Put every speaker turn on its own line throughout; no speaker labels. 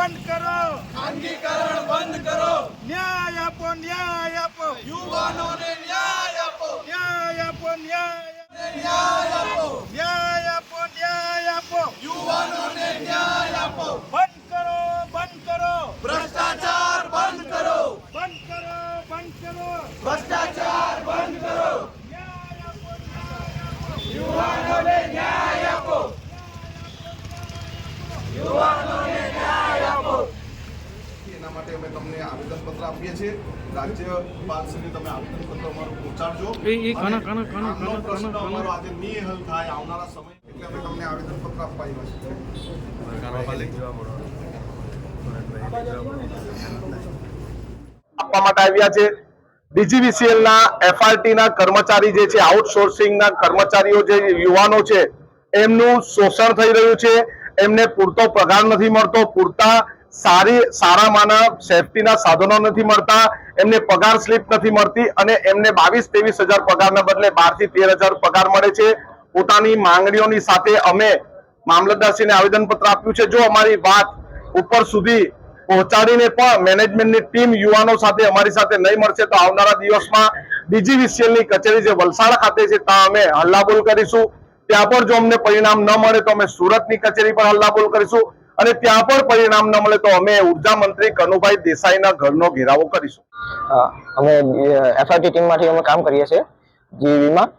બંધ કરો,
ખાનગીકરણ બંધ કરો,
ન્યાય આપો, ન્યાય આપો,
યુવાનોને ન્યાય આપો,
ન્યાય આપો,
ન્યાય આપો,
ન્યાય આપો, ન્યાય આપો,
યુવાનોને ન્યાય આપો,
બંધ કરો, બંધ કરો,
ભ્રષ્ટાચાર બંધ કરો,
બંધ કરો, બંધ કરો,
ભ્રષ્ટાચાર બંધ કરો,
ન્યાય આપો, ન્યાય આપો,
યુવાનોને ન્યાય આપો, યુવાનોને ન્યાય આપો.
એના માટે અમે તમને આવેદનપત્ર આપીએ છીએ. રાજ્યપાલશ્રીને તમે આવેદનપત્ર અમારું પહોંચાડજો. આમનો પ્રશ્ન અમારો આજે નહીં હલ થાય આવનારા સમય એટલે અમે તમને આવેદનપત્ર આપવા માટે આવ્યા છે. ડીજીવીસીએલ ના એફઆરટી ના કર્મચારી જે છે, આઉટસોર્સિંગ ના કર્મચારીઓ જે યુવાનો છે, એમનું શોષણ થઈ રહ્યું છે. એમને પૂરતો પગાર નથી મળતો, પૂરતા સારામાંના સેફટીના સાધનો નથી મળતા, એમને પગાર સ્લીપ નથી મળતી અને એમને 22-23 હજાર પગારના બદલે 12 થી 13 હજાર પગાર મળે છે. પોતાની માંગણીઓની સાથે અમે મામલતદારશ્રીને આવેદનપત્ર આપ્યું છે. જો અમારી વાત ઉપર સુધી પહોંચાડીને પણ મેનેજમેન્ટની ટીમ યુવાનો સાથે અમારી સાથે નહીં મળશે તો આવનારા દિવસમાં ડીજીવીસીએલની કચેરી જે વલસાડ ખાતે છે ત્યાં અમે હલ્લાબોલ કરીશું. ત્યાં પણ જો અમને પરિણામ ન મળે તો અમે સુરતની કચેરી પર હલ્લાબોલ કરીશું અને ત્યાં પણ પરિણામ ન મળે તો અમે ઉર્જા મંત્રી કનુભાઈ દેસાઈના ઘરનો ઘેરાવો કરીશું.
અમે એફઆરટી ટીમમાંથી અમે કામ કરીએ છીએ જીવીમાં.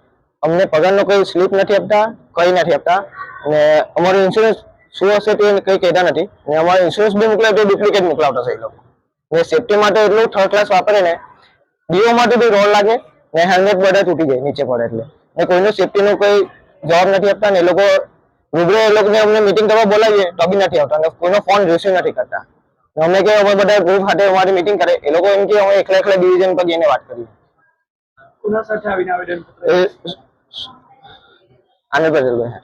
અમને પગારનો કોઈ સ્લીપ નથી આપતા, કંઈ નથી આપતા અને અમારું ઇન્સ્યોરન્સ શું હશે તે કંઈ કહેતા નથી અને અમારો ઇન્સ્યોરન્સ બી મોકલાવે તો ડુપ્લિકેટ મોકલાવતા છે એ લોકો. ને સેફટી માટે એટલું થર્ડ ક્લાસ વાપરે ને ડીઓ માટે બી રોડ લાગે ને હેલ્મેટ બધા તૂટી જાય નીચે પડે એટલે. ને કોઈનું સેફટીનું કોઈ જવાબ નથી આપતા ને એ લોકો રૂબરૂ એ લોકોને અમને મીટિંગ કરવા બોલાવીએ તો બી નથી આવતા અને કોઈનો ફોન રિસીવ નથી કરતા. અમે કે અમે બધા ગ્રુપ સાથે અમારી મીટિંગ કરે એ લોકો એમ કે અમે એકલા ડિવિઝન પર જઈને વાત કરીએ.
કોના સાથે આવીને આવેદન
આનંદ પટેલભાઈ.